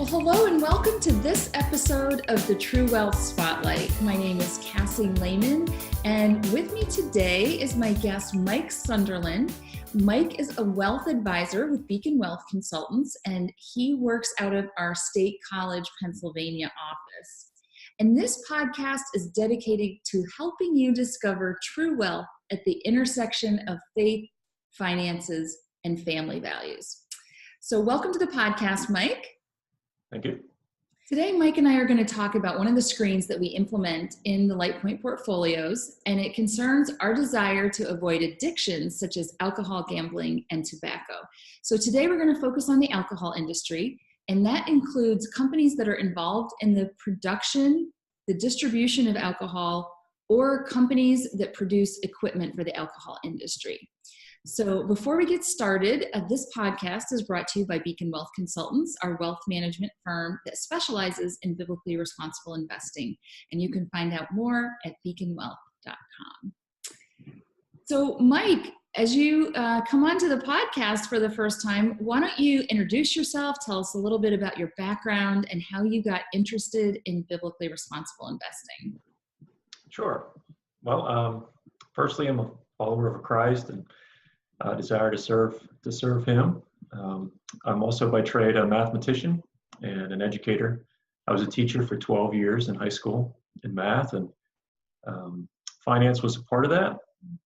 Well, hello and welcome to this episode of the True Wealth Spotlight. My name is Cassie, Laymon, and with me today is my guest, Mike Sunderland. Mike is a wealth advisor with Beacon Wealth Consultants, and he works out of our State College, Pennsylvania office. And this podcast is dedicated to helping you discover true wealth at the intersection of faith, finances, and family values. So welcome to the podcast, Mike. Thank you. Today, Mike and I are going to talk about one of the screens that we implement in the LightPoint portfolios, and it concerns our desire to avoid addictions such as alcohol, gambling, and tobacco. So today we're going to focus on the alcohol industry, and that includes companies that are involved in the production, the distribution of alcohol, or companies that produce equipment for the alcohol industry. So before we get started, this podcast is brought to you by Beacon Wealth Consultants, our wealth management firm that specializes in biblically responsible investing. And you can find out more at beaconwealth.com. So Mike, as you come onto the podcast for the first time, why don't you introduce yourself, tell us a little bit about your background and how you got interested in biblically responsible investing. Sure. Well, firstly, I'm a follower of Christ and desire to serve Him. I'm also by trade a mathematician and an educator. I was a teacher for 12 years in high school in math, and finance was a part of that.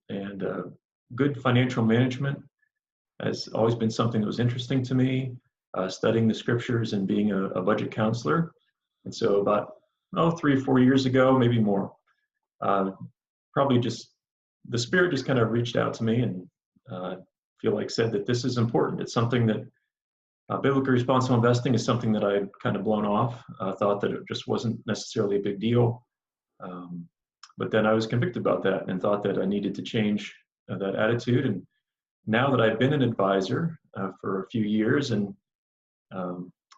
And good financial management has always been something that was interesting to me. Studying the scriptures and being a budget counselor. And so about 3 or 4 years ago, maybe more, probably just the Spirit just kind of reached out to me and feel like said that this is important. It's something that biblically responsible investing is something that I had kind of blown off. Thought that it just wasn't necessarily a big deal. But then I was convicted about that and thought that I needed to change that attitude. And now that I've been an advisor for a few years and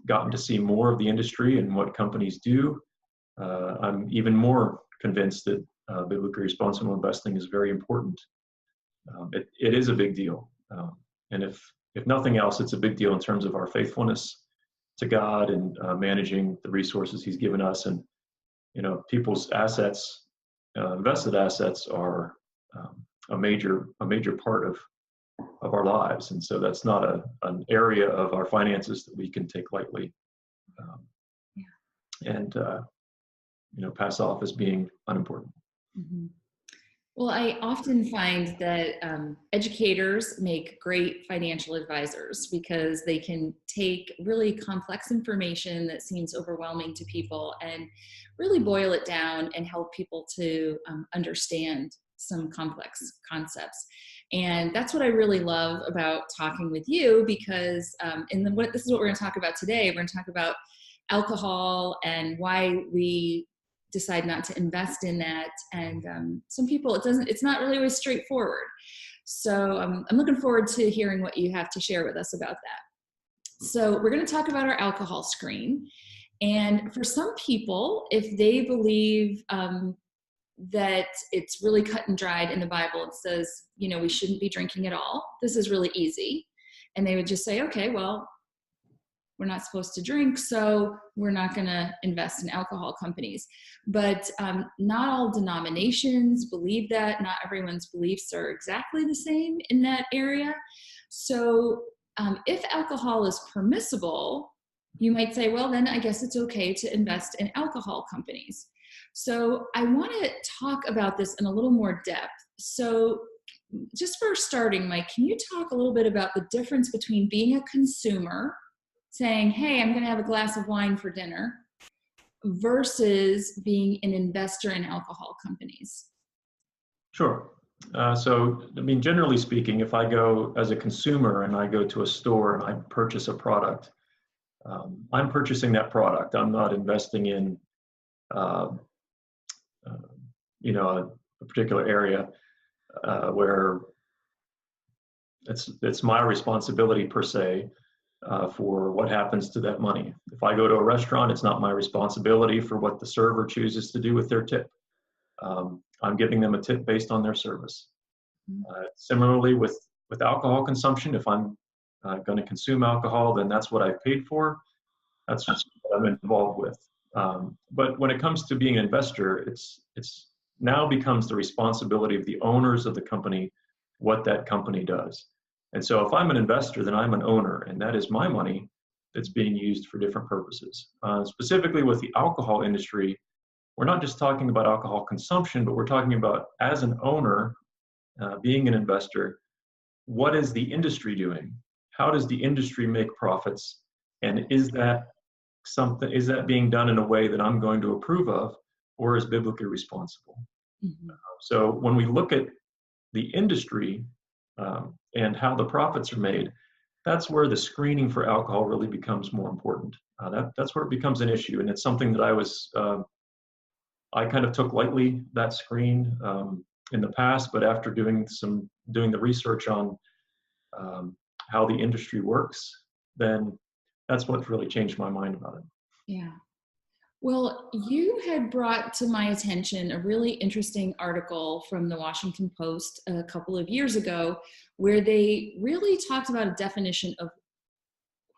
gotten to see more of the industry and what companies do, I'm even more convinced that biblically responsible investing is very important. It is a big deal. And if nothing else, it's a big deal in terms of our faithfulness to God and managing the resources He's given us. And, people's assets, invested assets are a major part of our lives. And so that's not an area of our finances that we can take lightly and pass off as being unimportant. Mm-hmm. Well, I often find that educators make great financial advisors because they can take really complex information that seems overwhelming to people and really boil it down and help people to understand some complex concepts. And that's what I really love about talking with you because this is what we're going to talk about today. We're going to talk about alcohol and why we decide not to invest in that. And some people, it's not really always straightforward. So I'm looking forward to hearing what you have to share with us about that. So we're going to talk about our alcohol screen. And for some people, if they believe that it's really cut and dried in the Bible, it says, we shouldn't be drinking at all. This is really easy. And they would just say, okay, well, we're not supposed to drink, so we're not going to invest in alcohol companies. But not all denominations believe that. Not everyone's beliefs are exactly the same in that area. So if alcohol is permissible, you might say, well, then I guess it's okay to invest in alcohol companies. So I want to talk about this in a little more depth. So just for starting, Mike, can you talk a little bit about the difference between being a consumer saying, hey, I'm going to have a glass of wine for dinner, versus being an investor in alcohol companies? Sure. Generally speaking, if I go as a consumer and I go to a store and I purchase a product, I'm purchasing that product. I'm not investing in, a particular area where it's my responsibility per se. For what happens to that money. If I go to a restaurant, it's not my responsibility for what the server chooses to do with their tip. I'm giving them a tip based on their service. Similarly with alcohol consumption, if I'm going to consume alcohol, then that's what I've paid for. That's just what I'm involved with. But when it comes to being an investor, it's now becomes the responsibility of the owners of the company what that company does. And so if I'm an investor, then I'm an owner, and that is my money that's being used for different purposes. Specifically with the alcohol industry, we're not just talking about alcohol consumption, but we're talking about, as an owner, being an investor, what is the industry doing? How does the industry make profits? And is that being done in a way that I'm going to approve of, or is biblically responsible? Mm-hmm. So when we look at the industry and how the profits are made, that's where the screening for alcohol really becomes more important. That's where it becomes an issue, and it's something that I kind of took lightly, that screen, in the past, but after doing the research on how the industry works, then that's what really changed my mind about it. Yeah. Well, you had brought to my attention a really interesting article from the Washington Post a couple of years ago, where they really talked about a definition of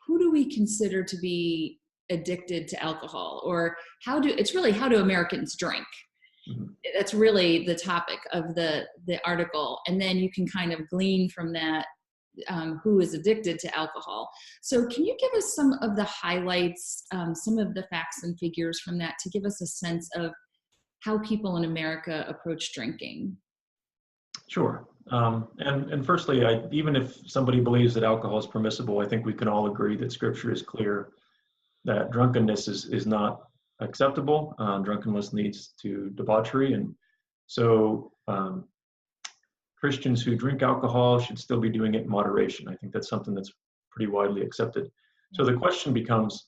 who do we consider to be addicted to alcohol, or how do Americans drink? Mm-hmm. That's really the topic of the article. And then you can kind of glean from that who is addicted to alcohol. So can you give us some of the highlights, some of the facts and figures from that to give us a sense of how people in America approach drinking? Sure. And firstly, even if somebody believes that alcohol is permissible, I think we can all agree that Scripture is clear that drunkenness is not acceptable. Drunkenness leads to debauchery. And so Christians who drink alcohol should still be doing it in moderation. I think that's something that's pretty widely accepted. So the question becomes,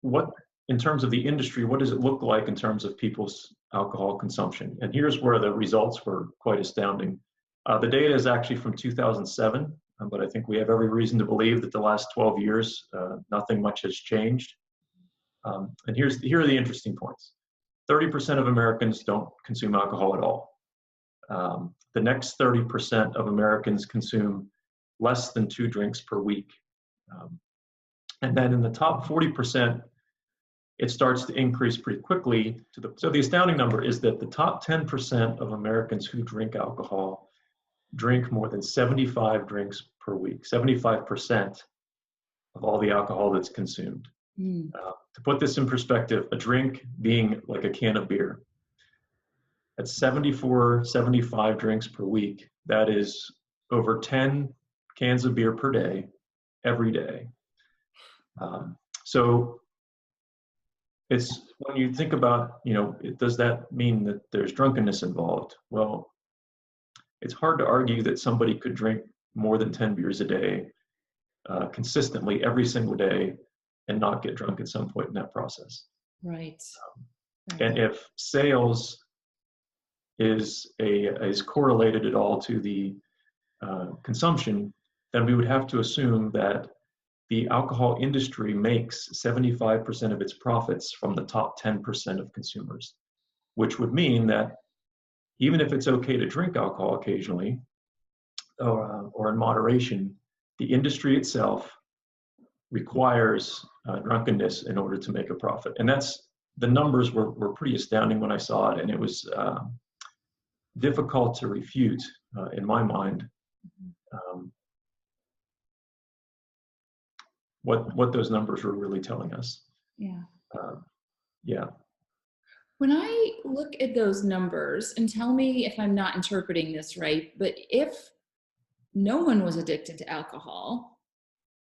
what, in terms of the industry, what does it look like in terms of people's alcohol consumption? And here's where the results were quite astounding. The data is actually from 2007, but I think we have every reason to believe that the last 12 years, nothing much has changed. And here are the interesting points. 30% of Americans don't consume alcohol at all. The next 30% of Americans consume less than 2 drinks per week. And then in the top 40%, it starts to increase pretty quickly. So the astounding number is that the top 10% of Americans who drink alcohol drink more than 75 drinks per week, 75% of all the alcohol that's consumed. Mm. To put this in perspective, a drink being like a can of beer. At 75 drinks per week, that is over 10 cans of beer per day, every day. So it's, when you think about, does that mean that there's drunkenness involved? Well, it's hard to argue that somebody could drink more than 10 beers a day consistently every single day and not get drunk at some point in that process. Right. And if sales is correlated at all to the consumption, then we would have to assume that the alcohol industry makes 75% of its profits from the top 10% of consumers, which would mean that even if it's okay to drink alcohol occasionally or in moderation, the industry itself requires drunkenness in order to make a profit. And the numbers were pretty astounding when I saw it, and it was difficult to refute in my mind what those numbers were really telling us. Yeah. Yeah. When I look at those numbers, and tell me if I'm not interpreting this right, but if no one was addicted to alcohol,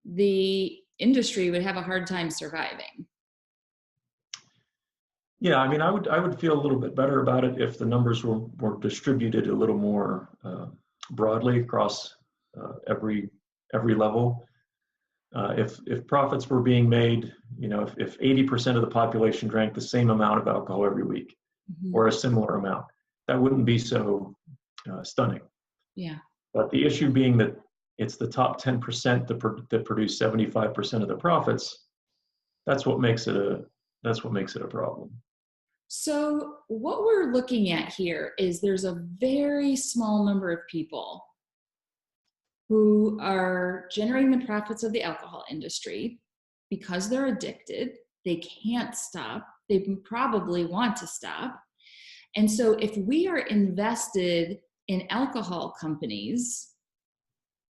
the industry would have a hard time surviving. Yeah, I mean, I would feel a little bit better about it if the numbers were distributed a little more broadly across every level. If profits were being made, if 80% of the population drank the same amount of alcohol every week, mm-hmm. or a similar amount, that wouldn't be so stunning. Yeah. But the issue being that it's the top 10% that produce 75% of the profits, that's what makes it a problem. So what we're looking at here is there's a very small number of people who are generating the profits of the alcohol industry. because they're addicted, they can't stop. They probably want to stop. And so if we are invested in alcohol companies,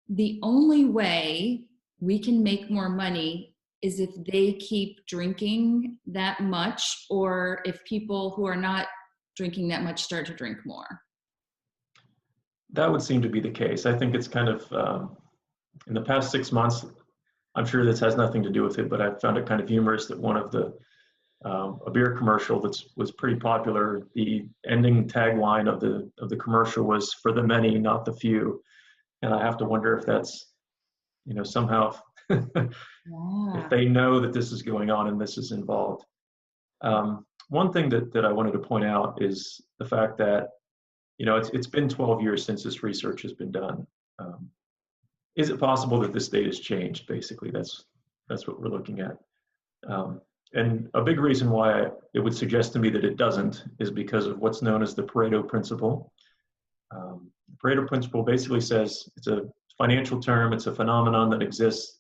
the only way we can make more money is if they keep drinking that much, or if people who are not drinking that much start to drink more. That would seem to be the case. I think it's kind of, in the past 6 months, I'm sure this has nothing to do with it, but I found it kind of humorous that one of the, a beer commercial was pretty popular. The ending tagline of the commercial was "For the many, not the few," and I have to wonder if that's, somehow if they know that this is going on and this is involved. One thing that I wanted to point out is the fact that, it's been 12 years since this research has been done. Is it possible that this data has changed? Basically, that's what we're looking at. And a big reason why it would suggest to me that it doesn't is because of what's known as the Pareto Principle. The Pareto Principle basically says it's a financial term, it's a phenomenon that exists.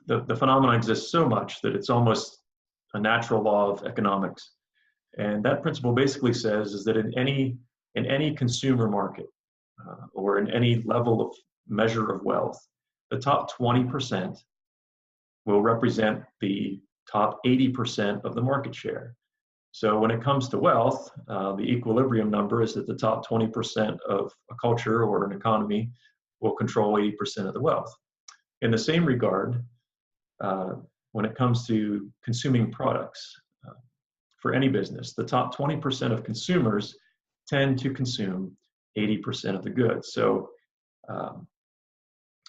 The phenomenon exists so much that it's almost a natural law of economics. And that principle basically says is that in any consumer market, or in any level of measure of wealth, the top 20% will represent the top 80% of the market share. So when it comes to wealth, the equilibrium number is that the top 20% of a culture or an economy will control 80% of the wealth. In the same regard, when it comes to consuming products, for any business, the top 20% of consumers tend to consume 80% of the goods. So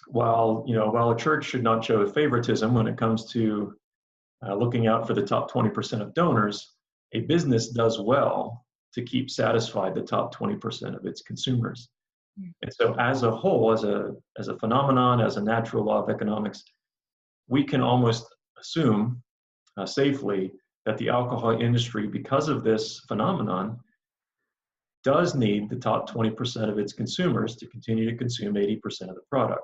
while a church should not show favoritism when it comes to looking out for the top 20% of donors, a business does well to keep satisfied the top 20% of its consumers. And so as a whole, as a phenomenon, as a natural law of economics, we can almost assume safely that the alcohol industry, because of this phenomenon, does need the top 20% of its consumers to continue to consume 80% of the product.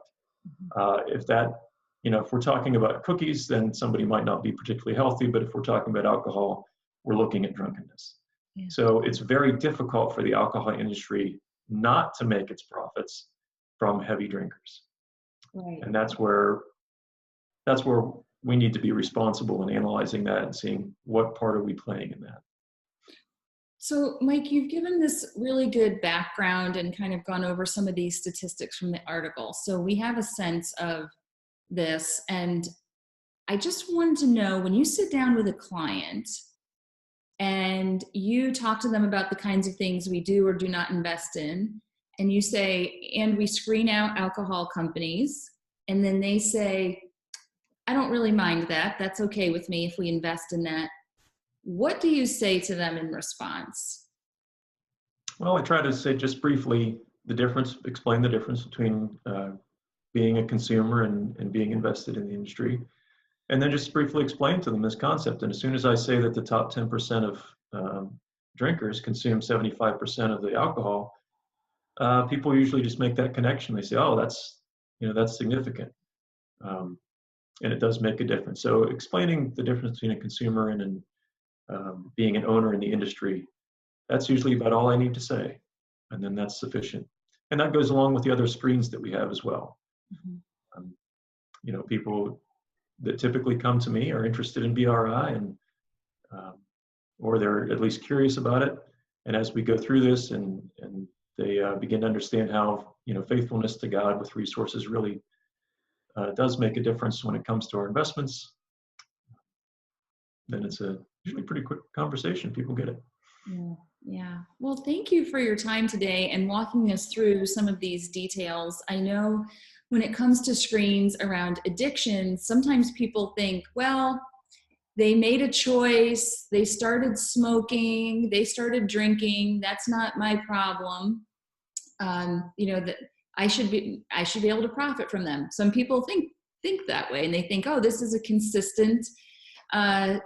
If we're talking about cookies, then somebody might not be particularly healthy, but if we're talking about alcohol, we're looking at drunkenness. Yeah. So it's very difficult for the alcohol industry not to make its profits from heavy drinkers. Right. And that's where we need to be responsible in analyzing that and seeing what part are we playing in that. So, Mike, you've given this really good background and kind of gone over some of these statistics from the article. So we have a sense of this. And I just wanted to know, when you sit down with a client and you talk to them about the kinds of things we do or do not invest in, and you say, and we screen out alcohol companies, and then they say, I don't really mind that. That's okay with me if we invest in that. What do you say to them in response? Well, I try to say just briefly explain the difference between being a consumer and being invested in the industry. And then just briefly explain to them this concept. And as soon as I say that the top 10% of drinkers consume 75% of the alcohol, people usually just make that connection. They say, oh, that's significant. And it does make a difference. So explaining the difference between a consumer and being an owner in the industry, that's usually about all I need to say. And then that's sufficient. And that goes along with the other screens that we have as well. Mm-hmm. People that typically come to me are interested in BRI and or they're at least curious about it. And as we go through this and they begin to understand how faithfulness to God with resources really does make a difference when it comes to our investments, then it's a usually pretty quick conversation. People get it. Yeah. Well, thank you for your time today and walking us through some of these details. I know when it comes to screens around addiction, sometimes people think, well, they made a choice, they started smoking, they started drinking, that's not my problem. That I should be able to profit from them. Some people think that way, and they think, oh, this is a consistent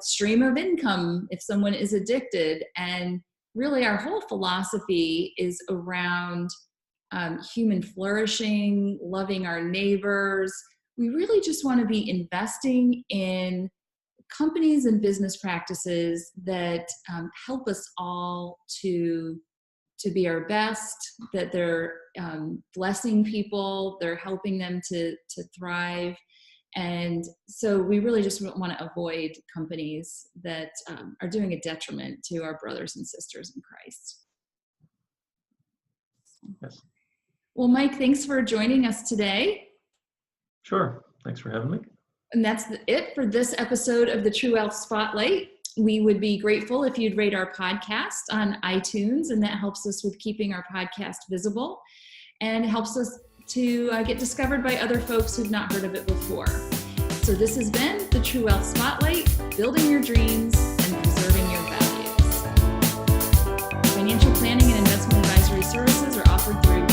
stream of income if someone is addicted. And really our whole philosophy is around human flourishing, loving our neighbors. we really just want to be investing in companies and business practices that help us all to be our best, that they're blessing people, they're helping them to thrive. And so we really just want to avoid companies that are doing a detriment to our brothers and sisters in Christ. Yes. Well, Mike, thanks for joining us today. Sure. Thanks for having me. And that's it for this episode of the True Wealth Spotlight. We would be grateful if you'd rate our podcast on iTunes, and that helps us with keeping our podcast visible and helps us to get discovered by other folks who've not heard of it before. So this has been the True Wealth Spotlight, building your dreams and preserving your values. Financial planning and investment advisory services are offered through